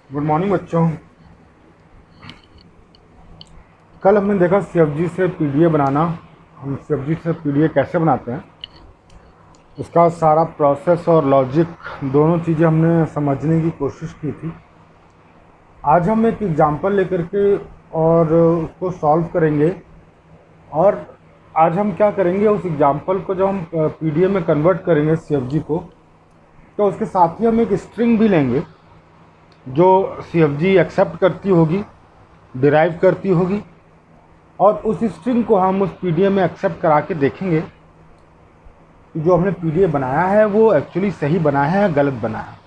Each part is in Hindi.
गुड मॉर्निंग बच्चों। कल हमने देखा सीएफजी से पीडीए बनाना। हम सीएफजी से पीडीए कैसे बनाते हैं, उसका सारा प्रोसेस और लॉजिक दोनों चीज़ें हमने समझने की कोशिश की थी। आज हम एक एग्जांपल लेकर के और उसको सॉल्व करेंगे। और आज हम क्या करेंगे, उस एग्जांपल को जब हम पीडीए में कन्वर्ट करेंगे सीएफजी को, तो उसके साथ ही हम एक स्ट्रिंग भी लेंगे जो सीएफजी एक्सेप्ट करती होगी, डिराइव करती होगी, और उस स्ट्रिंग को हम उस पीडीए में एक्सेप्ट करा के देखेंगे कि जो हमने पीडीए बनाया है वो एक्चुअली सही बना है या गलत बना है।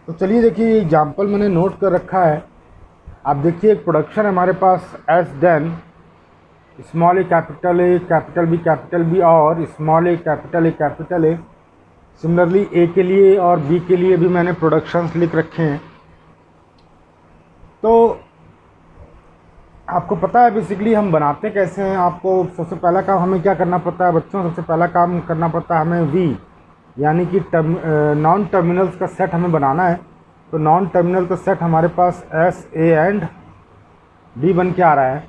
तो चलिए देखिए, ये एग्जाम्पल मैंने नोट कर रखा है। आप देखिए, एक प्रोडक्शन है हमारे पास एस देन स्मॉल ए कैपिटल बी और small A capital A. Similarly A के लिए और बी के लिए भी मैंने प्रोडक्शंस लिख रखे हैं। तो आपको पता है बेसिकली हम बनाते कैसे हैं। आपको सबसे पहला काम हमें क्या करना पड़ता है बच्चों, सबसे पहला काम करना पड़ता है हमें वी, यानी कि नॉन टर्मिनल्स का सेट हमें बनाना है। तो नॉन टर्मिनल का सेट हमारे पास एस ए एंड डी बन के आ रहा है।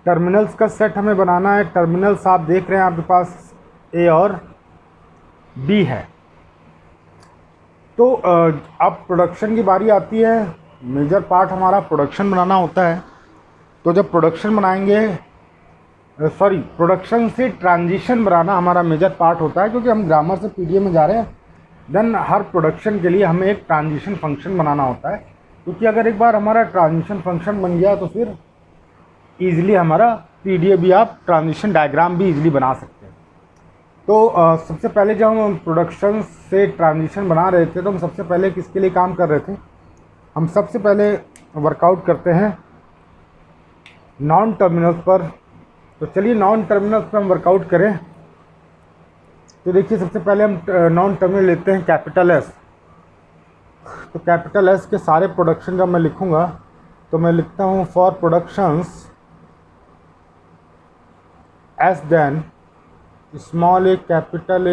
टर्मिनल्स का सेट हमें बनाना है। टर्मिनल्स आप देख रहे हैं आपके पास ए और बी है। तो अब प्रोडक्शन की बारी आती है। मेजर पार्ट हमारा प्रोडक्शन बनाना होता है। तो जब प्रोडक्शन बनाएंगे, प्रोडक्शन से ट्रांजिशन बनाना हमारा मेजर पार्ट होता है, क्योंकि हम ग्रामर से पीडीए में जा रहे हैं। देन हर प्रोडक्शन के लिए हमें एक ट्रांजिशन फंक्शन बनाना होता है, क्योंकि अगर एक बार हमारा ट्रांजिशन फंक्शन बन गया तो फिर ईजिली हमारा पीडीए भी, आप ट्रांजिशन डायग्राम भी ईजिली बना सकते हैं। तो सबसे पहले जब हम प्रोडक्शन से ट्रांजिशन बना रहे थे, तो हम सबसे पहले किसके लिए काम कर रहे थे, हम सबसे पहले वर्कआउट करते हैं नॉन टर्मिनल्स पर। तो चलिए नॉन टर्मिनल्स पर हम वर्कआउट करें। तो देखिए, सबसे पहले हम नॉन टर्मिनल लेते हैं कैपिटल एस। तो कैपिटल एस के सारे प्रोडक्शन जब मैं लिखूंगा तो मैं लिखता हूँ for productions S then small A capital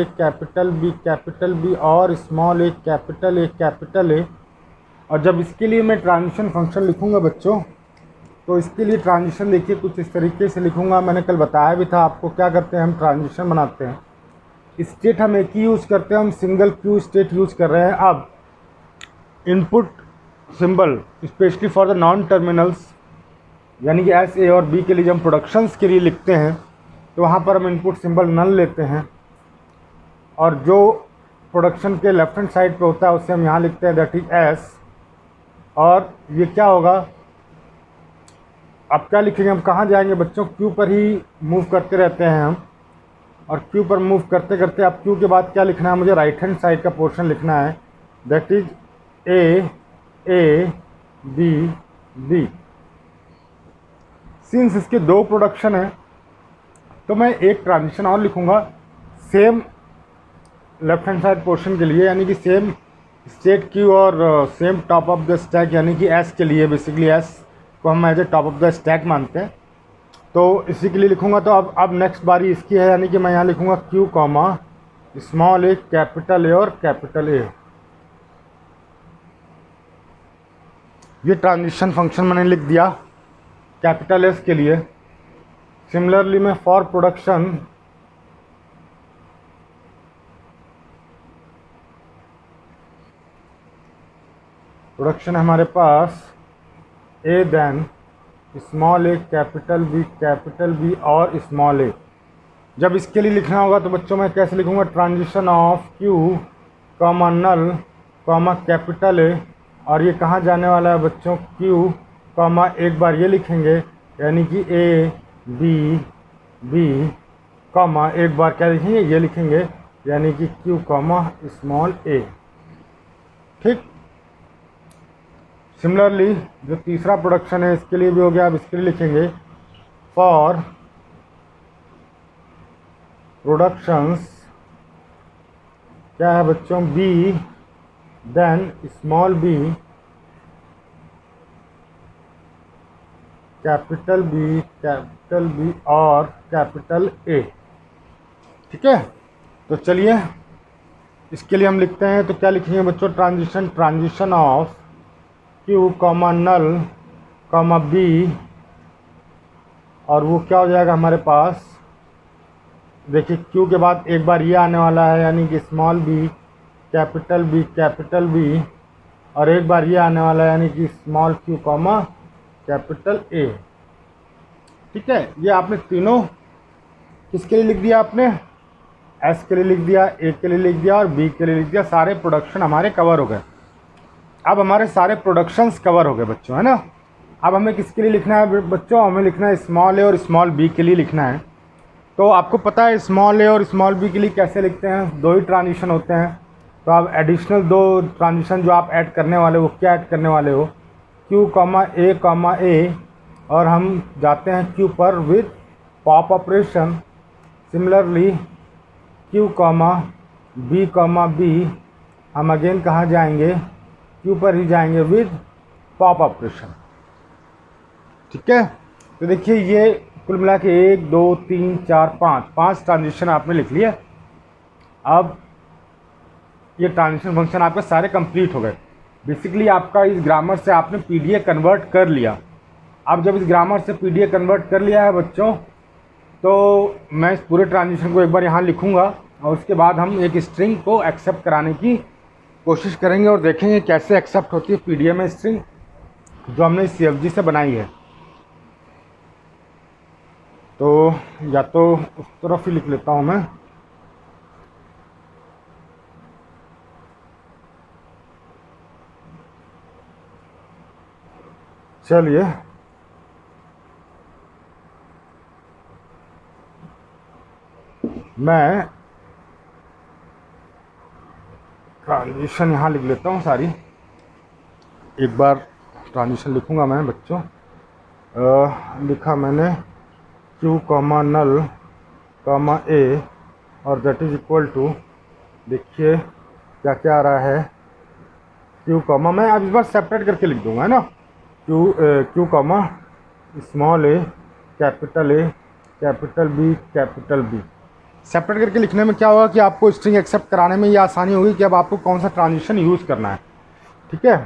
B और स्मॉल ए कैपिटल ए। और जब इसके लिए मैं ट्रांजिशन फंक्शन लिखूंगा बच्चों, तो इसके लिए ट्रांजिशन देखिए कुछ इस तरीके से लिखूंगा। मैंने कल बताया भी था आपको क्या करते हैं, हम ट्रांजिशन बनाते हैं। स्टेट हम एक ही यूज़ करते हैं, हम सिंगल क्यू स्टेट यूज़ कर रहे हैं। अब input symbol specially for the non terminals, यानी कि एस ए और बी के लिए जब हम प्रोडक्शंस के लिए लिखते हैं तो वहाँ पर हम इनपुट सिंबल नल लेते हैं, और जो प्रोडक्शन के लेफ्ट हैंड साइड पे होता है उसे हम यहाँ लिखते हैं दैट इज एस। और ये क्या होगा, अब क्या लिखेंगे, हम कहाँ जाएंगे बच्चों, क्यू पर ही मूव करते रहते हैं हम। और क्यू पर मूव करते करते अब क्यू के बाद क्या लिखना है, मुझे राइट हैंड साइड का पोर्शन लिखना है that is A B. Since इसके दो प्रोडक्शन है तो मैं एक ट्रांजिशन और लिखूंगा same left hand side portion के लिए, यानी कि सेम स्टेट क्यू और same top of the stack, यानी कि एस के लिए। बेसिकली एस को हम as a top of the stack मानते हैं। तो इसी के लिए लिखूंगा। तो अब नेक्स्ट बारी इसकी है, यानी कि मैं यहाँ लिखूंगा Q comma small A capital A और कैपिटल ए। ये ट्रांजिशन फंक्शन मैंने लिख दिया कैपिटल एस के लिए। सिमिलरली मैं फॉर प्रोडक्शन हमारे पास A then small A capital B और स्मॉल ए। जब इसके लिए लिखना होगा तो बच्चों मैं कैसे लिखूंगा, transition of Q comma null comma capital A. और ये कहाँ जाने वाला है बच्चों, क्यू कॉमा एक बार ये लिखेंगे, यानी कि ए बी कॉमा एक बार क्या लिखेंगे, ये लिखेंगे, यानी कि क्यू कॉमा स्मॉल ए। ठीक। सिमिलरली जो तीसरा प्रोडक्शन है इसके लिए भी हो गया। अब इसके लिए लिखेंगे फॉर प्रोडक्शंस क्या है बच्चों, B then small B capital B और कैपिटल ए। ठीक है। तो चलिए इसके लिए हम लिखते हैं तो क्या लिखेंगे बच्चों, transition of Q comma null comma B, और वो क्या हो जाएगा हमारे पास, देखिए क्यू के बाद एक बार ये आने वाला है यानी कि स्मॉल बी कैपिटल बी, और एक बार ये आने वाला है यानी कि small Q comma capital A. ठीक है, ये आपने तीनों किसके लिए लिख दिया, आपने एस के लिए लिख दिया, ए के लिए लिख दिया और बी के लिए लिख दिया। सारे प्रोडक्शन हमारे कवर हो गए। अब हमारे सारे प्रोडक्शंस कवर हो गए बच्चों, है ना। अब हमें किसके लिए लिखना है बच्चों, हमें लिखना है स्मॉल ए और स्मॉल बी के लिए लिखना है। तो आपको पता है स्मॉल ए और स्मॉल बी के लिए कैसे लिखते हैं, दो ही ट्रांजिशन होते हैं। तो आप एडिशनल दो ट्रांजिशन जो आप ऐड करने वाले हो, क्या ऐड करने वाले हो, क्यू कॉमा ए, और हम जाते हैं क्यू पर with pop operation. Similarly Q comma B, हम अगेन कहाँ जाएंगे, क्यू पर ही जाएंगे विद पॉप ऑपरेशन। ठीक है, तो देखिए ये कुल मिला के 1 2 3 4 5 ट्रांजिशन आपने लिख लिया। अब ये ट्रांजिशन फंक्शन आपके सारे कंप्लीट हो गए। बेसिकली आपका इस ग्रामर से आपने पीडीए कन्वर्ट कर लिया। अब जब इस ग्रामर से पीडीए कन्वर्ट कर लिया है बच्चों, तो मैं इस पूरे ट्रांजिशन को एक बार यहाँ लिखूँगा और उसके बाद हम एक स्ट्रिंग को एक्सेप्ट कराने की कोशिश करेंगे और देखेंगे कैसे एक्सेप्ट होती है पीडीए में स्ट्रिंग जो हमने सीएफजी से बनाई है। तो या तो उस तरफ ही लिख लेता हूँ मैं। चलिए मैं ट्रांजिशन यहाँ लिख लेता हूँ सारी, एक बार ट्रांजिशन लिखूँगा मैं बच्चों। लिखा मैंने Q comma null comma A और दैट इज इक्वल टू, देखिए क्या क्या आ रहा है, क्यू कॉमा, मैं अब इस बार सेपरेट करके लिख दूँगा, है ना। क्यू कॉमा स्मॉल ए कैपिटल बी। सेपरेट करके लिखने में क्या होगा कि आपको स्ट्रिंग एक्सेप्ट कराने में ये आसानी होगी कि अब आपको कौन सा ट्रांजिशन यूज़ करना है। ठीक है,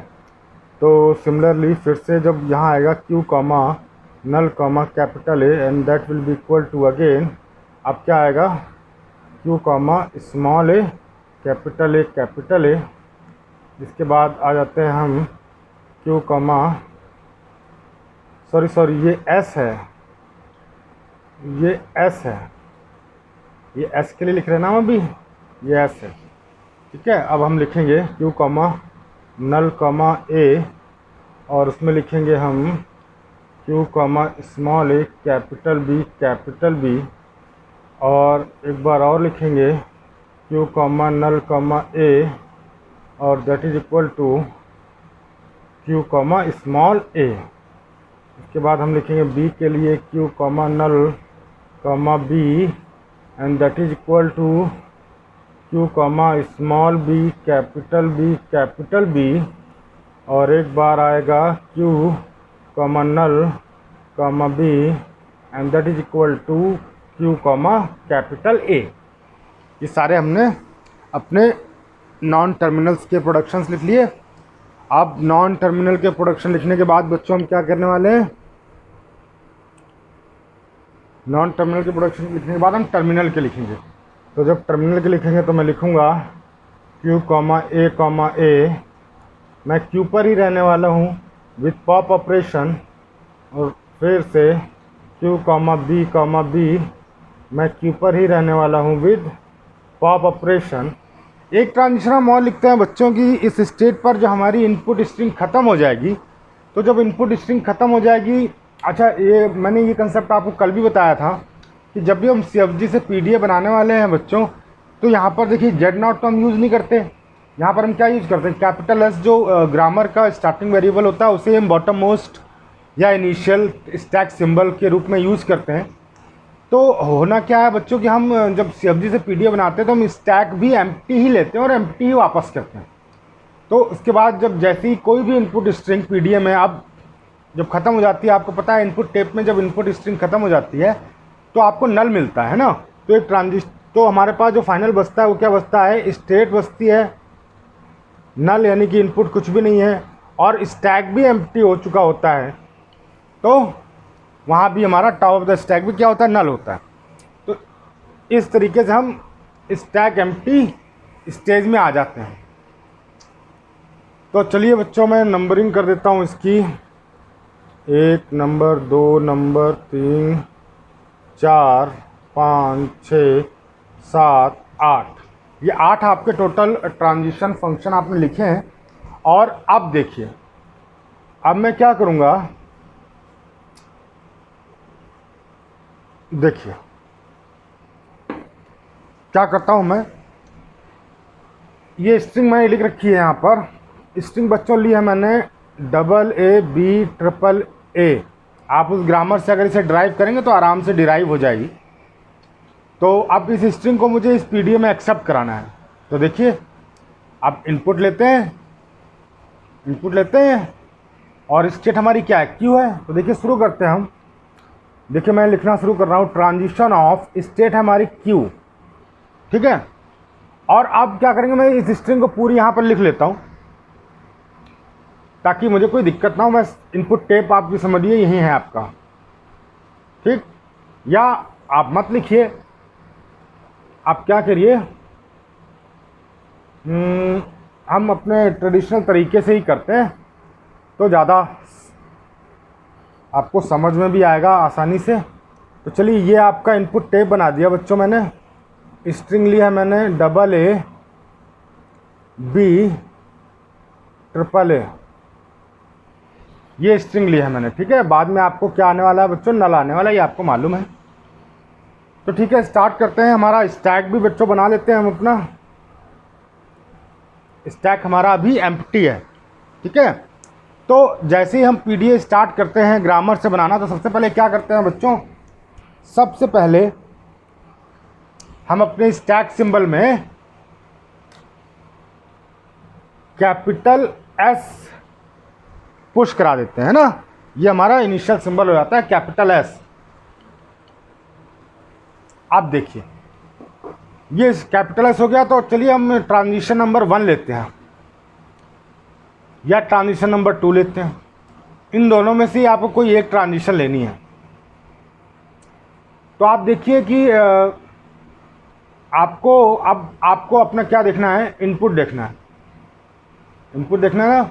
तो सिमिलरली फिर से जब यहाँ आएगा Q comma null comma capital A and that will be equal to again, अब क्या आएगा, Q comma small A capital A. इसके बाद आ जाते हैं हम क्यू कॉमा, सॉरी ये एस है, ये एस के लिए लिख रहे हैं ना अभी, ये एस है। ठीक है, अब हम लिखेंगे Q comma null comma A और उसमें लिखेंगे हम क्यू कॉमा स्मॉल ए कैपिटल बी, और एक बार और लिखेंगे Q comma null comma A और that is equal to Q comma small A. इसके बाद हम लिखेंगे बी के लिए Q comma null comma B and that is equal to Q comma small B capital B, और एक बार आएगा Q comma null comma B and that is equal to Q comma capital A. ये सारे हमने अपने नॉन टर्मिनल्स के प्रोडक्शंस लिख लिए। अब नॉन टर्मिनल के प्रोडक्शन लिखने के बाद बच्चों हम क्या करने वाले हैं, नॉन टर्मिनल के प्रोडक्शन लिखने के बाद हम टर्मिनल के लिखेंगे। तो जब टर्मिनल के लिखेंगे तो मैं लिखूँगा क्यू कॉमा ए, मैं क्यू पर ही रहने वाला हूँ विथ पॉप ऑपरेशन, और फिर से क्यू कॉमा बी, मैं क्यू पर ही रहने वाला हूँ विद पॉप ऑपरेशन। एक ट्रांजिशन हम और लिखते हैं बच्चों की, इस स्टेट पर जो हमारी इनपुट स्ट्रिंग ख़त्म हो जाएगी, तो जब इनपुट स्ट्रिंग ख़त्म हो जाएगी, अच्छा ये मैंने ये कंसेप्ट आपको कल भी बताया था कि जब भी हम सीएफजी से पीडीए बनाने वाले हैं बच्चों, तो यहाँ पर देखिए जेड नॉट तो हम यूज़ नहीं करते। यहाँ पर हम क्या यूज़ करते हैं, कैपिटल एस जो ग्रामर का स्टार्टिंग वेरिएबल होता है उसे हम बॉटम मोस्ट या इनिशियल स्टैक सिंबल के रूप में यूज़ करते हैं। तो होना क्या है बच्चों कि हम जब सीएफजी से पीडीए बनाते हैं तो हम स्टैक भी एम्प्टी ही लेते हैं और एम्प्टी ही वापस करते हैं। तो उसके बाद जब जैसे ही कोई भी इनपुट स्ट्रिंग पीडीए में अब जब ख़त्म हो जाती है, आपको पता है इनपुट टेप में जब इनपुट स्ट्रिंग ख़त्म हो जाती है तो आपको नल मिलता है ना। तो एक तो हमारे पास जो फाइनल बचता है वो क्या बचता है, स्टेट बचती है, नल यानी कि इनपुट कुछ भी नहीं है, और स्टैक भी एम्प्टी हो चुका होता है, तो वहाँ भी हमारा टॉप ऑफ द स्टैक भी क्या होता है, नल होता है। तो इस तरीके से हम स्टैक एम्प्टी स्टेज में आ जाते हैं। तो चलिए बच्चों, मैं नंबरिंग कर देता हूँ इसकी, 1 नंबर, 2 नंबर, 3, 4, 5, 6, 7, 8, ये 8 आपके टोटल ट्रांजिशन फंक्शन आपने लिखे हैं। और अब देखिए, अब मैं क्या करूँगा, देखिए क्या करता हूँ मैं, ये स्ट्रिंग मैंने लिख रखी है यहाँ पर। स्ट्रिंग बच्चों ली है मैंने AA, आप उस ग्रामर से अगर इसे ड्राइव करेंगे तो आराम से डिराइव हो जाएगी। तो अब इस स्ट्रिंग को मुझे इस पीडीएफ में एक्सेप्ट कराना है। तो देखिए, आप इनपुट लेते हैं और स्टेट हमारी क्या है, क्यू है। तो देखिए शुरू करते हैं हम। देखिए मैं लिखना शुरू कर रहा हूँ, ट्रांजिशन ऑफ स्टेट हमारी क्यू, ठीक है। और अब क्या करेंगे, मैं इस स्ट्रिंग को पूरी यहाँ पर लिख लेता हूँ ताकि मुझे कोई दिक्कत ना हो। मैं इनपुट टेप आपकी समझिए यही है आपका, ठीक। या आप मत लिखिए, आप क्या करिए, हम अपने ट्रेडिशनल तरीके से ही करते हैं तो ज़्यादा आपको समझ में भी आएगा आसानी से। तो चलिए, ये आपका इनपुट टेप बना दिया बच्चों मैंने। स्ट्रिंग लिया है मैंने AA, B, ये स्ट्रिंग लिया है मैंने, ठीक है। बाद में आपको क्या आने वाला है बच्चों, नल आने वाला है, ये आपको मालूम है। तो ठीक है, स्टार्ट करते हैं। हमारा स्टैक भी बच्चों बना लेते हैं हम अपना। स्टैक हमारा अभी एम्प्टी है, ठीक है। तो जैसे ही हम पीडीएफ स्टार्ट करते हैं ग्रामर से बनाना, तो सबसे पहले क्या करते हैं बच्चों, सबसे पहले हम अपने स्टैक सिंबल में कैपिटल S पुश करा देते हैं ना। ये हमारा इनिशियल सिंबल हो जाता है कैपिटल S। आप देखिए, ये कैपिटल S हो गया। तो चलिए हम ट्रांजिशन नंबर 1 लेते हैं या ट्रांजिशन नंबर 2 लेते हैं। इन दोनों में से आपको कोई एक ट्रांजिशन लेनी है। तो आप देखिए कि आपको अपना क्या देखना है, इनपुट देखना है। इनपुट देखना है ना।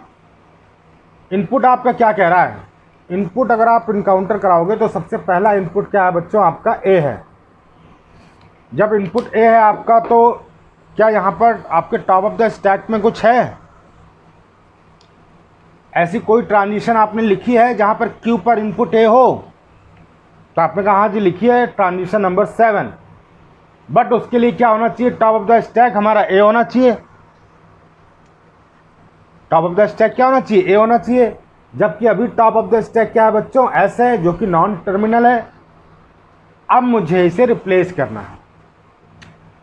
इनपुट आपका क्या कह रहा है, इनपुट अगर आप इनकाउंटर कराओगे तो सबसे पहला इनपुट क्या है बच्चों, आपका A है। जब इनपुट A है आपका, तो क्या यहाँ पर आपके टॉप ऑफ द स्टैक में कुछ है, ऐसी कोई ट्रांजिशन आपने लिखी है जहाँ पर Q पर इनपुट A हो? तो आपने कहा हाँ जी लिखी है, ट्रांजिशन नंबर 7। बट उसके लिए क्या होना चाहिए, टॉप ऑफ द स्टैक हमारा A होना चाहिए। टॉप ऑफ द स्टैक क्या होना चाहिए, A होना चाहिए। जबकि अभी टॉप ऑफ द स्टैक क्या है बच्चों, S है, जो कि नॉन टर्मिनल है। अब मुझे इसे रिप्लेस करना है।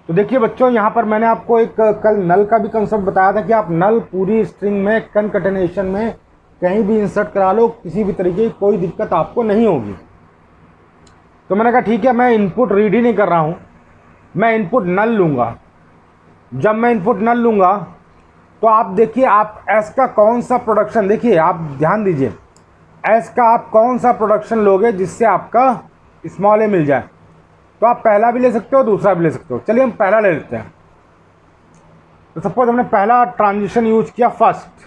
तो देखिए बच्चों, यहाँ पर मैंने आपको एक कल नल का भी कंसेप्ट बताया था कि आप नल पूरी स्ट्रिंग में कनकैटिनेशन में कहीं भी इंसर्ट करा लो, किसी भी तरीके की कोई दिक्कत आपको नहीं होगी। तो मैंने कहा ठीक है, मैं इनपुट रीड ही नहीं कर रहा हूँ, मैं इनपुट नल लूँगा। जब मैं इनपुट नल लूँगा तो आप देखिए, आप S का कौन सा प्रोडक्शन, देखिए आप ध्यान दीजिए, S का आप कौन सा प्रोडक्शन लोगे जिससे आपका स्मॉल a मिल जाए। तो आप पहला भी ले सकते हो, दूसरा भी ले सकते हो। चलिए हम पहला ले लेते हैं। तो सपोज हमने पहला ट्रांजिशन यूज किया फर्स्ट।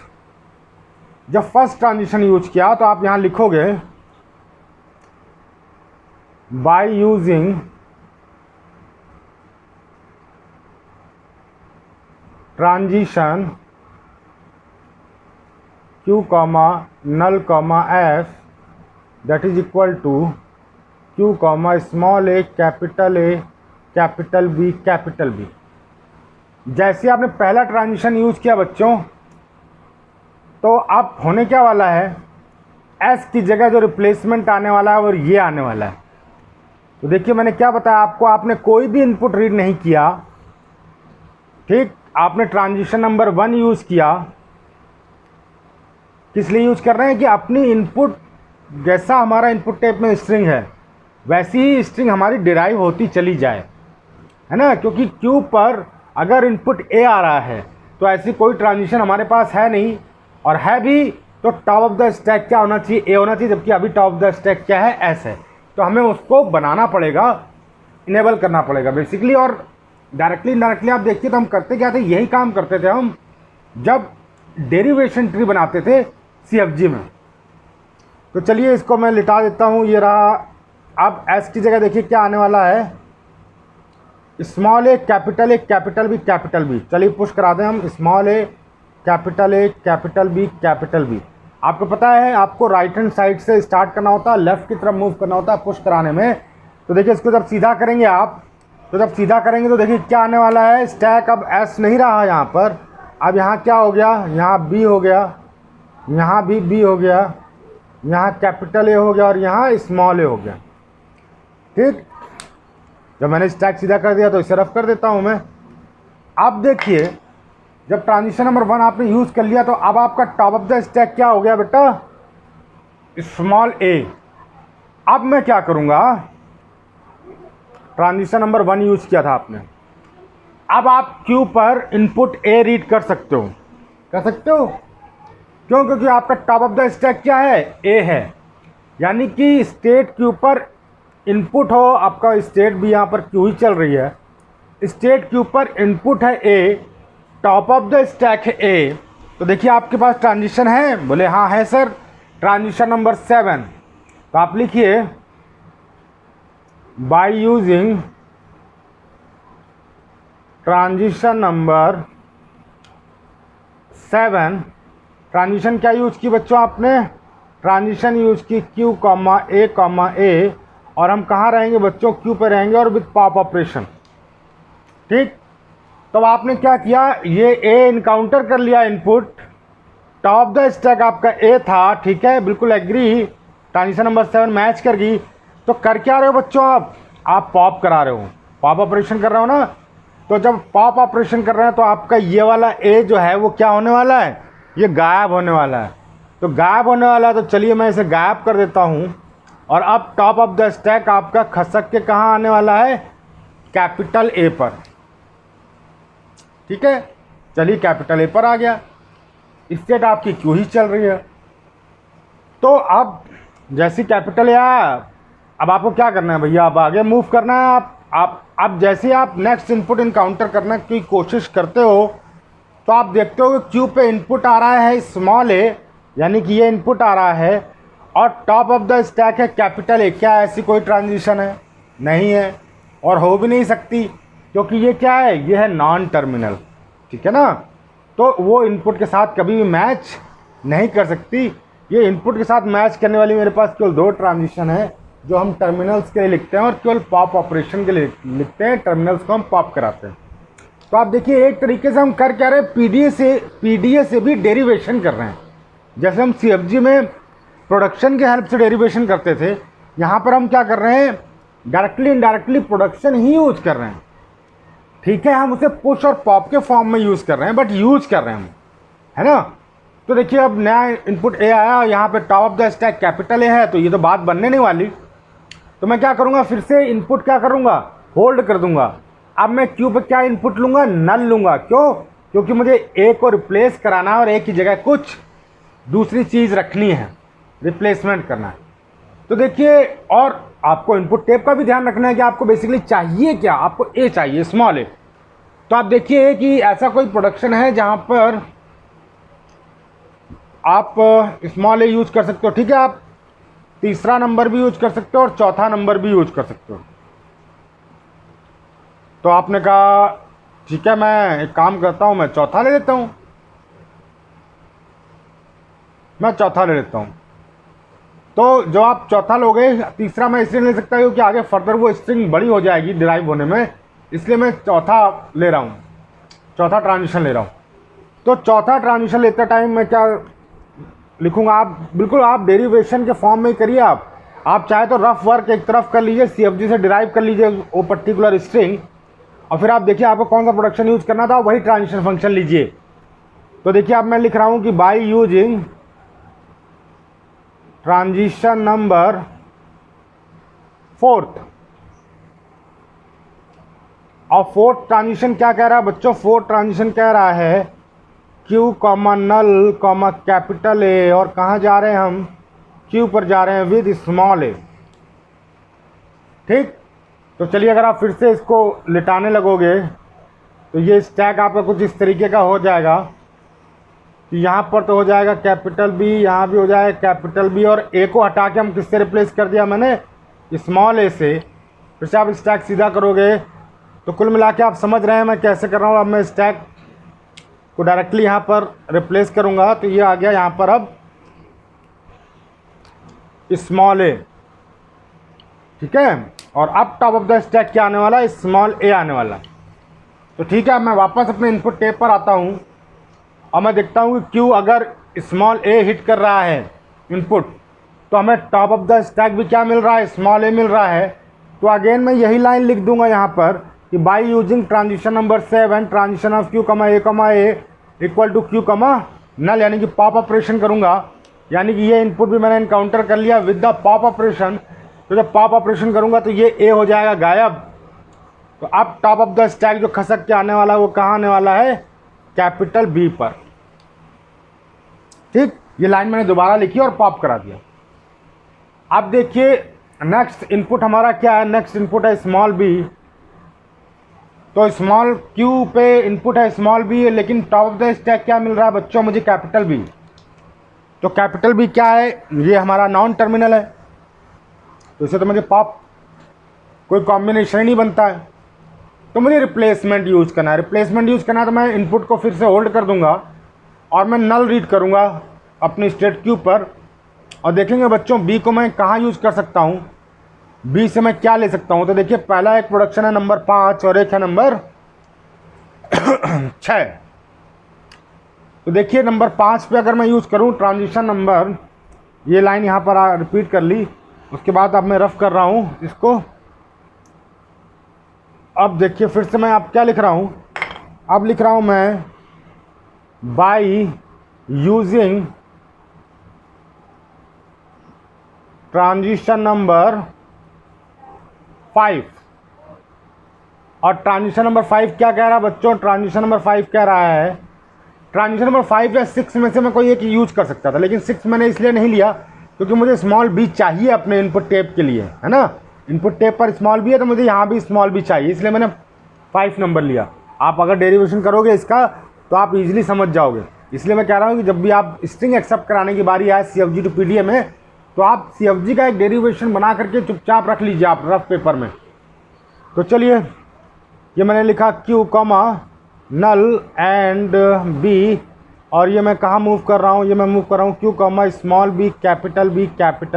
जब फर्स्ट ट्रांजिशन यूज किया तो आप यहाँ लिखोगे by using transition Q comma null comma S that is equal to Q comma small a capital B capital B। जैसे आपने पहला ट्रांजिशन यूज किया बच्चों, तो अब होने क्या वाला है, S की जगह जो रिप्लेसमेंट आने वाला है वो ये आने वाला है। तो देखिए मैंने क्या बताया आपको, आपने कोई भी इनपुट रीड नहीं किया, ठीक। आपने ट्रांजिशन नंबर 1 यूज किया। किस लिए यूज कर रहे हैं कि अपनी इनपुट, जैसा हमारा इनपुट टेप में स्ट्रिंग है वैसी ही स्ट्रिंग हमारी डिराइव होती चली जाए। है ना, क्योंकि क्यू पर अगर इनपुट ए आ रहा है तो ऐसी कोई ट्रांजिशन हमारे पास है नहीं, और है भी तो टॉप ऑफ द स्टैक क्या होना चाहिए, ए होना चाहिए, जबकि अभी टॉप ऑफ द स्टैक क्या है, एस है। तो हमें उसको बनाना पड़ेगा, इनेबल करना पड़ेगा बेसिकली। और डायरेक्टली इनडायरेक्टली आप देखिए तो हम करते क्या थे, यही काम करते थे हम जब डेरिवेशन ट्री बनाते थे CFG में। तो चलिए इसको मैं लिटा देता हूँ, ये रहा। अब एस की जगह देखिए क्या आने वाला है, स्मॉल ए कैपिटल बी कैपिटल बी। चलिए पुश करा दें हम, स्मॉल ए कैपिटल बी। आपको पता है आपको राइट हैंड साइड से स्टार्ट करना होता है, लेफ्ट की तरफ मूव करना होता है पुश कराने में। तो देखिए इसको जब सीधा करेंगे आप, तो जब सीधा करेंगे तो देखिए क्या आने वाला है, स्टैक अब एस नहीं रहा यहाँ पर, अब यहाँ क्या हो गया, यहाँ बी हो गया, यहाँ भी बी हो गया, यहाँ कैपिटल ए हो गया और यहाँ स्मॉल ए हो गया। ठीक, जब मैंने स्टैक सीधा कर दिया तो इसे रफ कर देता हूँ मैं। अब देखिए जब ट्रांजिशन नंबर 1 आपने यूज़ कर लिया तो अब आपका टॉप ऑफ द स्टैक क्या हो गया बेटा, स्मॉल ए। अब मैं क्या करूँगा, ट्रांजिशन नंबर 1 यूज़ किया था आपने, अब आप क्यू पर इनपुट ए रीड कर सकते हो, क्यों, क्योंकि आपका टॉप ऑफ द स्टैक क्या है, ए है। यानी कि स्टेट क्यू पर इनपुट हो, आपका स्टेट भी यहाँ पर क्यू ही चल रही है, स्टेट क्यू पर इनपुट है ए, टॉप ऑफ द स्टैक है ए। तो देखिए आपके पास ट्रांजिशन है, बोले हाँ है सर, ट्रांजिशन नंबर 7। तो आप लिखिए bye using transition number 7। Transition क्या यूज की बच्चों आपने, ट्रांजिशन यूज की क्यू कॉमा ए, और हम कहाँ रहेंगे बच्चों, क्यू पे रहेंगे और विद पॉप ऑपरेशन। ठीक, तो आपने क्या किया, ये ए इनकाउंटर कर लिया इनपुट, टॉप द स्टैक आपका ए था, ठीक है, बिल्कुल एग्री, ट्रांजिशन नंबर 7 मैच कर गई। तो कर क्या रहे हो बच्चों, आप पॉप करा रहे हो, पॉप ऑपरेशन कर रहे हो ना। तो जब पॉप ऑपरेशन कर रहे हैं तो आपका ये वाला ए जो है वो क्या होने वाला है, ये गायब होने वाला है। तो गायब होने वाला है, तो चलिए मैं इसे गायब कर देता हूँ, और अब टॉप ऑफ द स्टैक आपका खसक के कहाँ आने वाला है, कैपिटल ए पर। ठीक है, चलिए कैपिटल ए पर आ गया, स्टेट आपकी क्यू ही चल रही है। तो अब जैसी कैपिटल ए आया, अब आपको क्या करना है भैया, अब आगे मूव करना है। आप अब जैसे आप नेक्स्ट इनपुट इनकाउंटर करने की कोशिश करते हो तो आप देखते हो कि क्यू पे इनपुट आ रहा है स्मॉल ए, यानी कि ये इनपुट आ रहा है, और टॉप ऑफ द स्टैक है कैपिटल ए। क्या ऐसी कोई ट्रांजिशन है, नहीं है, और हो भी नहीं सकती, क्योंकि ये क्या है, ये है नॉन टर्मिनल। ठीक है ना, तो वो इनपुट के साथ कभी भी मैच नहीं कर सकती। ये इनपुट के साथ मैच करने वाली मेरे पास केवल 2 ट्रांजिशन है जो हम टर्मिनल्स के लिए लिखते हैं, और केवल पॉप ऑपरेशन के लिए लिखते हैं, टर्मिनल्स को हम पॉप कराते हैं। तो आप देखिए एक तरीके से हम कर क्या रहे हैं, पीडीए से भी डेरिवेशन कर रहे हैं। जैसे हम CFG में प्रोडक्शन के हेल्प से डेरिवेशन करते थे, यहाँ पर हम क्या कर रहे हैं, डायरेक्टली इनडायरेक्टली प्रोडक्शन ही यूज कर रहे हैं। ठीक है, हम उसे पुश और पॉप के फॉर्म में यूज़ कर रहे हैं, बट यूज़ कर रहे हैं हम, है ना। तो देखिए अब नया इनपुट ए आया, यहाँ पे top of the stack capital A है, तो ये तो बात बनने नहीं वाली। तो मैं क्या करूँगा, फिर से इनपुट क्या करूँगा, होल्ड कर दूंगा। अब मैं क्यू पे क्या इनपुट लूँगा, नल लूँगा। क्यों, क्योंकि मुझे ए को रिप्लेस कराना है और ए की जगह कुछ दूसरी चीज़ रखनी है, रिप्लेसमेंट करना है। तो देखिए, और आपको इनपुट टेप का भी ध्यान रखना है कि आपको बेसिकली चाहिए क्या, आपको ए चाहिए, स्मॉल ए। तो आप देखिए कि ऐसा कोई प्रोडक्शन है जहाँ पर आप स्मॉल ए यूज कर सकते हो। ठीक है, आप तीसरा नंबर भी यूज कर सकते हो और चौथा नंबर भी यूज कर सकते हो। तो आपने कहा ठीक है, मैं एक काम करता हूँ, मैं चौथा ले लेता हूँ, मैं चौथा ले लेता हूँ। तो जो आप चौथा लोगे, तीसरा मैं इसलिए ले सकता हूँ क्योंकि आगे फर्दर वो स्ट्रिंग बड़ी हो जाएगी डिराइव होने में, इसलिए मैं चौथा ले रहा हूँ, चौथा ट्रांजिशन ले रहा हूँ। तो चौथा ट्रांजिशन लेते टाइम मैं क्या लिखूँगा, आप बिल्कुल आप डेरिवेशन के फॉर्म में ही करिए। आप चाहे तो रफ वर्क एक तरफ कर लीजिए, CFG से डिराइव कर लीजिए वो पर्टिकुलर स्ट्रिंग, और फिर आप देखिए आपको कौन सा प्रोडक्शन यूज़ करना था, वही ट्रांजिशन फंक्शन लीजिए। तो देखिए अब मैं लिख रहा हूँ कि बाय यूजिंग ट्रांजिशन नंबर 4, और फोर्थ ट्रांजिशन क्या कह रहा है बच्चों, फोर्थ ट्रांजिशन कह रहा है Q comma null comma capital A, और कहाँ जा रहे हैं हम, क्यू पर जा रहे हैं विद स्मॉल ए। ठीक, तो चलिए अगर आप फिर से इसको लिटाने लगोगे तो ये स्टैक आपका कुछ इस तरीके का हो जाएगा कि यहाँ पर तो हो जाएगा कैपिटल बी, यहाँ भी हो जाएगा कैपिटल बी, और ए को हटा के हम किससे रिप्लेस कर दिया मैंने, स्मॉल ए से। फिर से आप स्टैक सीधा करोगे तो कुल मिला के आप समझ रहे हैं मैं कैसे कर रहा हूँ। अब मैं स्टैक को डायरेक्टली यहाँ पर रिप्लेस करूँगा तो ये आ गया यहाँ पर अब स्मॉल ए। ठीक है, और अब टॉप ऑफ द स्टैक क्या आने वाला है, स्मॉल ए आने वाला। तो ठीक है, मैं वापस अपने इनपुट टेप पर आता हूँ और मैं देखता हूँ कि क्यू अगर स्मॉल ए हिट कर रहा है इनपुट तो हमें टॉप ऑफ द स्टैक भी क्या मिल रहा है, स्मॉल ए मिल रहा है। तो अगेन मैं यही लाइन लिख दूंगा यहाँ पर कि bye using transition number 7 transition of Q कमा ए इक्वल टू क्यू कमा नल, यानी कि पॉप ऑपरेशन करूँगा, यानी कि ये इनपुट भी मैंने इनकाउंटर कर लिया विद द पॉप ऑपरेशन। तो जब पॉप ऑपरेशन करूँगा तो ये ए हो जाएगा गायब। तो अब टॉप ऑफ द स्टैक जो खसक के आने वाला है वो कहाँ आने वाला है, कैपिटल बी पर। ठीक, ये लाइन मैंने दोबारा लिखी और पॉप करा दिया। अब देखिए नेक्स्ट इनपुट हमारा क्या है, नेक्स्ट इनपुट है स्मॉल बी। तो स्मॉल क्यू पे इनपुट है स्मॉल बी, लेकिन टॉप ऑफ द स्टैक क्या मिल रहा है बच्चों मुझे, कैपिटल बी। तो कैपिटल बी क्या है, ये हमारा नॉन टर्मिनल है, तो इसे तो मुझे पॉप कोई कॉम्बिनेशन ही नहीं बनता है। तो मुझे रिप्लेसमेंट यूज़ करना है, रिप्लेसमेंट यूज़ करना है तो मैं इनपुट को फिर से होल्ड कर दूंगा और मैं नल रीड करूंगा अपनी स्टेट क्यू पर, और देखेंगे बच्चों बी को मैं कहाँ यूज़ कर सकता हूँ, बी से मैं क्या ले सकता हूँ। तो देखिए पहला एक प्रोडक्शन है नंबर 5 और एक है नंबर 6। तो देखिए नंबर 5 पे अगर मैं यूज़ करूँ ट्रांजिशन नंबर, ये लाइन यहाँ पर रिपीट कर ली, उसके बाद अब मैं रफ कर रहा हूँ इसको। अब देखिए फिर से मैं अब क्या लिख रहा हूँ, अब लिख रहा हूँ मैं बाय यूजिंग ट्रांजिशन नंबर 5। और ट्रांजिशन नंबर 5 क्या कह रहा है बच्चों, ट्रांजिशन नंबर 5 कह रहा है, ट्रांजिशन नंबर 5 या 6 में से मैं कोई एक यूज़ कर सकता था, लेकिन 6 मैंने इसलिए नहीं लिया क्योंकि मुझे स्मॉल बी चाहिए अपने इनपुट टेप के लिए, है ना। इनपुट टेप पर स्मॉल बी है तो मुझे यहाँ भी स्मॉल बी चाहिए, इसलिए मैंने 5 नंबर लिया। आप अगर डेरिवेशन करोगे इसका तो आप इजीली समझ जाओगे, इसलिए मैं कह रहा हूँ कि जब भी आप स्ट्रिंग एक्सेप्ट कराने की बारी आए CFG टू PDA में, तो आप CFG का एक डेरिवेशन बना करके चुपचाप रख लीजिए आप रफ पेपर में। तो चलिए ये मैंने लिखा Q comma null and B, और ये मैं कहाँ मूव कर रहा हूँ, ये मैं मूव कर रहा हूँ Q comma small B capital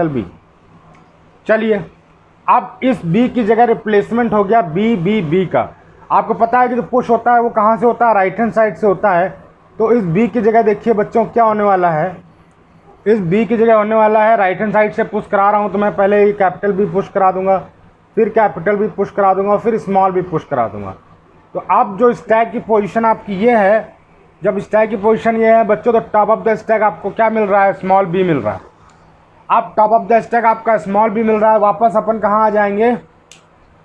B. चलिए अब इस बी की जगह रिप्लेसमेंट हो गया बी का। आपको पता है कि जो पुश होता है वो कहाँ से होता है, राइट हैंड साइड से होता है। तो इस बी की जगह देखिए बच्चों क्या होने वाला है, इस बी की जगह होने वाला है राइट हैंड साइड से पुश करा रहा हूँ, तो मैं पहले ही कैपिटल बी पुश करा दूंगा, फिर कैपिटल बी पुश करा दूंगा, फिर स्मॉल बी पुश करा दूंगा। तो अब जो स्टैक की पोजीशन आपकी ये है, जब स्टैक की पोजीशन ये है बच्चों, तो टॉप ऑफ द स्टैक आपको क्या मिल रहा है, स्मॉल बी मिल रहा है। अब टॉप ऑफ द स्टैक आपका स्मॉल बी मिल रहा है, वापस अपन कहाँ आ जाएंगे,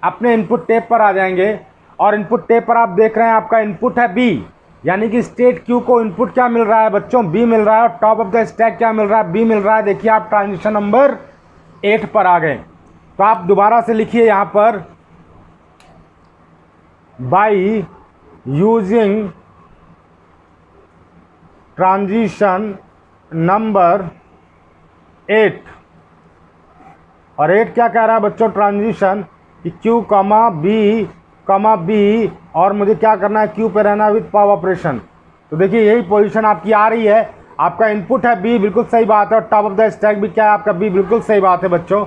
अपने इनपुट टेप पर आ जाएंगे, और इनपुट टेप पर आप देख रहे हैं आपका इनपुट है बी, यानी कि स्टेट क्यू को इनपुट क्या मिल रहा है बच्चों, बी मिल रहा है, और टॉप ऑफ द स्टैक क्या मिल रहा है, बी मिल रहा है। देखिए आप ट्रांजिशन नंबर 8 पर आ गए। तो आप दोबारा से लिखिए यहाँ पर बाय यूजिंग ट्रांजिशन नंबर 8, और 8 क्या कह रहा है बच्चों, ट्रांजिशन कि क्यू कमा बी, और मुझे क्या करना है, क्यू पे रहना विद पॉप ऑपरेशन। तो देखिए यही पोजीशन आपकी आ रही है, आपका इनपुट है बी, बिल्कुल सही बात है, और टॉप ऑफ द स्टैक भी क्या है आपका बी, बिल्कुल सही बात है बच्चों।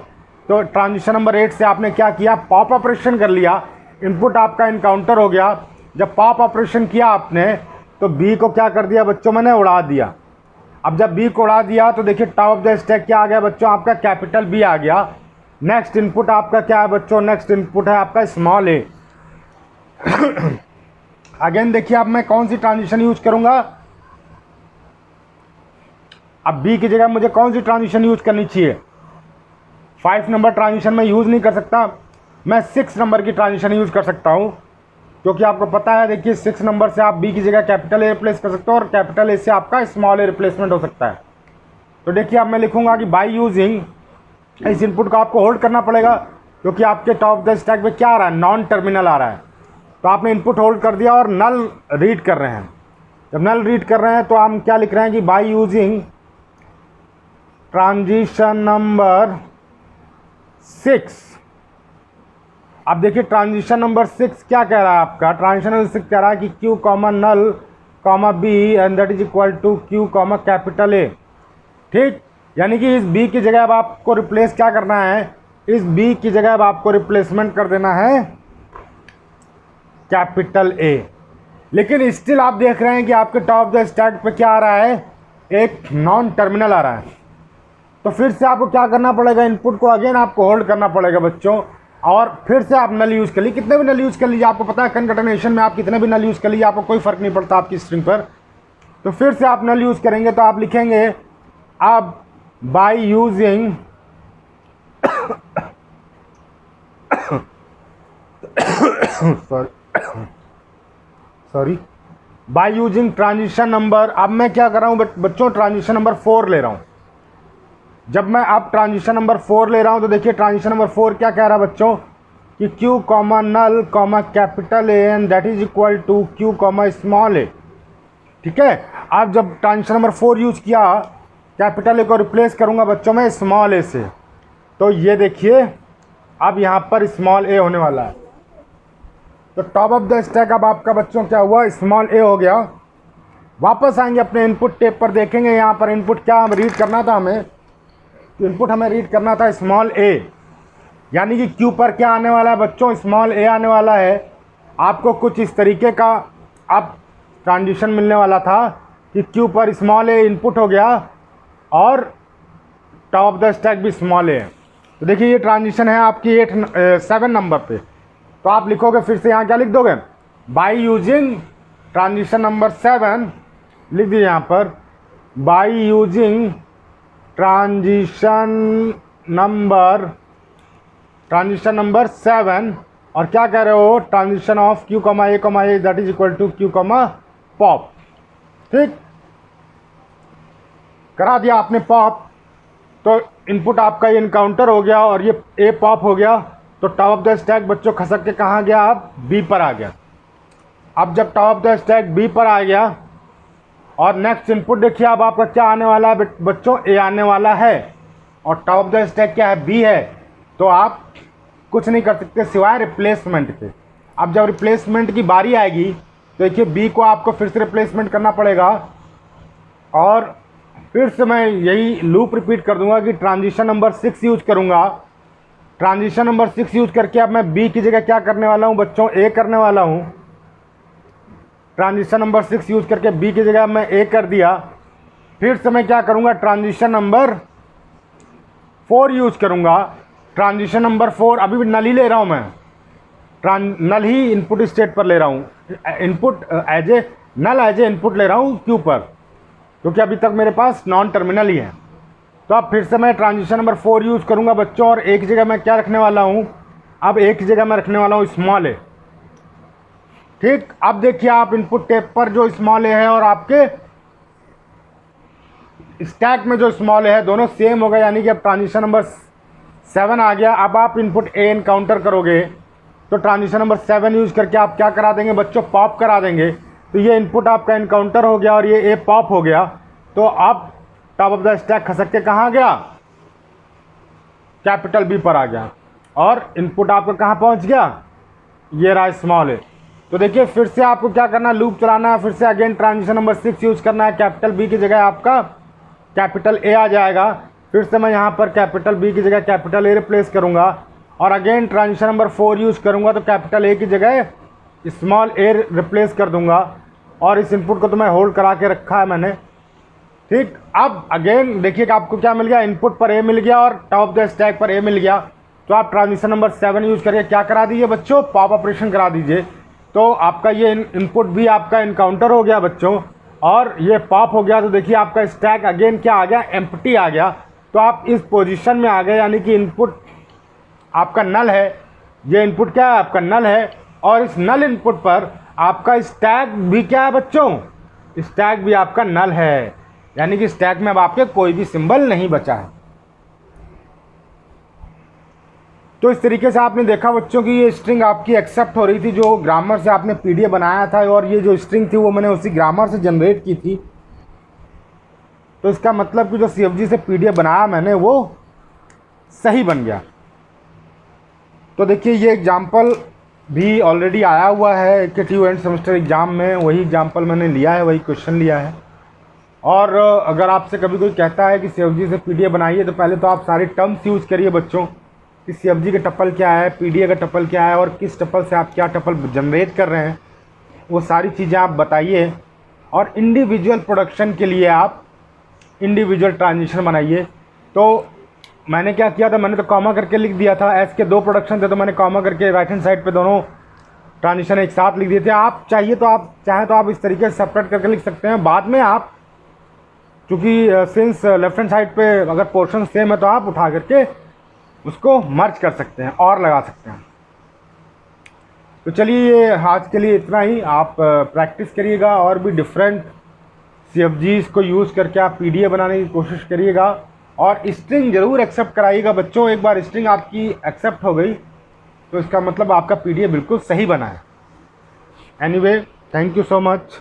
तो ट्रांजिशन नंबर 8 से आपने क्या किया, पॉप ऑपरेशन कर लिया, इनपुट आपका इनकाउंटर हो गया। जब पॉप ऑपरेशन किया आपने तो बी को क्या कर दिया बच्चों, मैंने उड़ा दिया। अब जब बी को उड़ा दिया तो देखिए टॉप ऑफ द स्टैक क्या आ गया बच्चों, आपका कैपिटल बी आ गया। नेक्स्ट इनपुट आपका क्या है बच्चों, नेक्स्ट इनपुट है आपका स्मॉल ए। अगेन देखिए अब मैं कौन सी ट्रांजिशन यूज करूंगा, अब बी की जगह मुझे कौन सी ट्रांजिशन यूज करनी चाहिए, 5 नंबर ट्रांजिशन में यूज नहीं कर सकता, मैं 6 नंबर की ट्रांजिशन यूज कर सकता हूं। क्योंकि आपको पता है, देखिए 6 नंबर से आप बी की जगह कैपिटल ए रिप्लेस कर सकते हो और कैपिटल ए से आपका स्मॉल ए रिप्लेसमेंट हो सकता है। तो देखिए अब मैं लिखूंगा कि बाय यूजिंग, इस इनपुट को आपको होल्ड करना पड़ेगा क्योंकि आपके टॉप ऑफ द स्टैक पे क्या आ रहा है, नॉन टर्मिनल आ रहा है। तो आपने इनपुट होल्ड कर दिया और नल रीड कर रहे हैं। जब नल रीड कर रहे हैं तो हम क्या लिख रहे हैं कि बाय यूजिंग ट्रांजिशन नंबर 6। अब देखिए ट्रांजिशन नंबर 6 क्या कह रहा है आपका, ट्रांजिशन नंबर 6 कह रहा है कि Q comma null comma B and that is equal to Q comma capital A. ठीक, यानी कि इस B की जगह अब आपको रिप्लेस क्या करना है, इस B की जगह अब आपको रिप्लेसमेंट कर देना है कैपिटल ए। लेकिन स्टिल आप देख रहे हैं कि आपके टॉप ऑफ द स्टैक पे क्या आ रहा है, एक नॉन टर्मिनल आ रहा है। तो फिर से आपको क्या करना पड़ेगा, इनपुट को अगेन आपको होल्ड करना पड़ेगा बच्चों, और फिर से आप नल यूज़ कर लीजिए, कितने भी नल यूज़ कर लीजिए। आपको पता है कनकैटेनेशन में आप कितने भी नल यूज़ कर लीजिए, आपको कोई फ़र्क नहीं पड़ता आपकी स्ट्रिंग पर। तो फिर से आप नल यूज़ करेंगे तो आप लिखेंगे अब by using sorry bye using transition number, अब मैं क्या कर रहा हूँ बच्चों, ट्रांजिशन नंबर 4 ले रहा हूँ। जब मैं अब ट्रांजिशन नंबर 4 ले रहा हूँ तो देखिए ट्रांजिशन नंबर 4 क्या कह रहा है बच्चों कि Q comma null comma capital A and that is equal to Q comma small A. ठीक है, अब जब ट्रांजिशन नंबर 4 यूज़ किया, कैपिटल ए को रिप्लेस करूँगा बच्चों में स्मॉल ए से, तो ये देखिए अब यहाँ पर स्मॉल ए होने वाला है। तो टॉप ऑफ द स्टैक अब आपका बच्चों क्या हुआ, स्मॉल ए हो गया। वापस आएंगे अपने इनपुट टेप पर, देखेंगे यहाँ पर इनपुट क्या हम रीड करना था हमें, तो इनपुट हमें रीड करना था स्मॉल ए, यानी कि Q पर क्या आने वाला है बच्चों, स्मॉल ए आने वाला है। आपको कुछ इस तरीके का अब ट्रांजिशन मिलने वाला था कि Q पर स्मॉल ए इनपुट हो गया और टॉप ऑफ द स्टैक भी स्मॉल ए। तो देखिए ये ट्रांजिशन है आपकी 7 नंबर पे। तो आप लिखोगे फिर से यहाँ क्या लिख दोगे, बाय यूजिंग ट्रांजिशन नंबर 7 लिख दीजिए यहाँ पर, बाय यूजिंग ट्रांजिशन नंबर 7, और क्या कह रहे हो, transition of Q comma A that is equal to Q comma pop. ठीक, करा दिया आपने पॉप, तो इनपुट आपका ये इनकाउंटर हो गया और ये ए पॉप हो गया। तो टॉप ऑफ द स्टैक बच्चों खसक के कहाँ गया, अब बी पर आ गया। अब जब top of the stack B पर आ गया और नेक्स्ट इनपुट देखिए अब आपका क्या आने वाला है बच्चों, ए आने वाला है और टॉप ऑफ द स्टैक क्या है, बी है। तो आप कुछ नहीं कर सकते सिवाय रिप्लेसमेंट के। अब जब रिप्लेसमेंट की बारी आएगी तो देखिए बी को आपको फिर से रिप्लेसमेंट करना पड़ेगा और फिर से मैं यही लूप रिपीट कर दूंगा कि ट्रांजिशन नंबर 6 यूज़ करूंगा। ट्रांजिशन नंबर 6 यूज़ करके अब मैं बी की जगह क्या करने वाला हूं बच्चों, ए करने वाला हूं। ट्रांजिशन नंबर 6 यूज़ करके बी की जगह मैं ए कर दिया। फिर से मैं क्या करूंगा, ट्रांजिशन नंबर 4 यूज़ करूंगा। ट्रांजिशन नंबर 4 अभी भी नल ही ले रहा हूं मैं, नल ही इनपुट स्टेट पर ले रहा हूं, input as a null as a input ले रहा हूं क्यू पर, क्योंकि अभी तक मेरे पास नॉन टर्मिनल ही है। तो अब फिर से मैं ट्रांजिशन नंबर 4 यूज़ करूंगा बच्चों और एक जगह मैं क्या रखने वाला हूं, अब एक जगह मैं रखने वाला हूं स्मॉल ए। ठीक, अब देखिए आप इनपुट टेप पर जो स्मॉल ए है और आपके स्टैक में जो स्मॉल ए है दोनों सेम हो गए, यानी कि अब ट्रांजिशन नंबर 7 आ गया। अब आप इनपुट ए इनकाउंटर करोगे तो ट्रांजिशन नंबर 7 यूज़ करके आप क्या करा देंगे बच्चों, पॉप करा देंगे। तो ये इनपुट आपका इनकाउंटर हो गया और ये ए पॉप हो गया। तो अब टॉप ऑफ द स्टैक खसक के कहाँ गया, कैपिटल बी पर आ गया और इनपुट आपका कहाँ पहुँच गया, ये रहा स्मॉल ए। तो देखिए फिर से आपको क्या करना है, लूप चलाना है, फिर से अगेन ट्रांजिशन नंबर 6 यूज़ करना है। कैपिटल बी की जगह आपका कैपिटल ए आ जाएगा। फिर से मैं यहाँ पर कैपिटल बी की जगह कैपिटल ए रिप्लेस करूँगा और अगेन ट्रांजिशन नंबर 4 यूज़ करूँगा तो कैपिटल ए की जगह स्मॉल ए रिप्लेस कर दूँगा और इस इनपुट को तो मैं होल्ड करा के रखा है मैंने। ठीक, अब अगेन देखिए कि आपको क्या मिल गया, इनपुट पर ए मिल गया और टॉप ऑफ द स्टैक पर ए मिल गया। तो आप ट्रांजिशन नंबर 7 यूज़ करके क्या करा दीजिए बच्चों, पॉप ऑपरेशन करा दीजिए। तो आपका ये इनपुट भी आपका इनकाउंटर हो गया बच्चों और ये पॉप हो गया। तो देखिए आपका स्टैक अगेन क्या आ गया, एम्प्टी आ गया। तो आप इस पोजीशन में आ गए, यानी कि इनपुट आपका नल है, ये इनपुट क्या है आपका नल है और इस नल इनपुट पर आपका स्टैक भी क्या है बच्चों, स्टैक भी आपका नल है, यानी कि स्टैक में अब आपके कोई भी सिंबल नहीं बचा है। तो इस तरीके से आपने देखा बच्चों कि ये स्ट्रिंग आपकी एक्सेप्ट हो रही थी, जो ग्रामर से आपने पीडीएफ बनाया था, और ये जो स्ट्रिंग थी वो मैंने उसी ग्रामर से जनरेट की थी। तो इसका मतलब कि जो सीएफजी से पीडीएफ बनाया मैंने वो सही बन गया। तो देखिए ये एग्जाम्पल भी ऑलरेडी आया हुआ है KTU एंड सेमेस्टर एग्ज़ाम में, वही एग्जाम्पल मैंने लिया है, वही क्वेश्चन लिया है। और अगर आपसे कभी कोई कहता है कि सीएफजी से पीडीएफ बनाइए, तो पहले तो आप सारी टर्म्स यूज़ करिए बच्चों कि सीएफजी का टपल क्या है, पीडीएफ का टपल क्या है, और किस टपल से आप क्या टपल जनरेट कर रहे हैं, वो सारी चीज़ें आप बताइए। और इंडिविजुअल प्रोडक्शन के लिए आप इंडिविजुअल ट्रांजिशन बनाइए। तो मैंने क्या किया था, मैंने तो कॉमा करके लिख दिया था, एस के 2 प्रोडक्शन थे तो मैंने कॉमा करके राइट हैंड साइड पे दोनों ट्रांजिशन एक साथ लिख दिए थे। आप चाहें तो आप इस तरीके से सेपरेट करके लिख सकते हैं। बाद में आप चूँकि सिंस लेफ्ट हैंड साइड पे अगर पोर्शन सेम है तो आप उठा करके उसको मर्ज कर सकते हैं और लगा सकते हैं। तो चलिए ये आज के लिए इतना ही। आप प्रैक्टिस करिएगा और भी डिफरेंट सीएफजीज को यूज़ करके आप पीडीएफ बनाने की कोशिश करिएगा, और स्ट्रिंग ज़रूर एक्सेप्ट कराइएगा बच्चों। एक बार स्ट्रिंग आपकी एक्सेप्ट हो गई तो इसका मतलब आपका पीडीएफ बिल्कुल सही बना है। Anyway, thank you so much.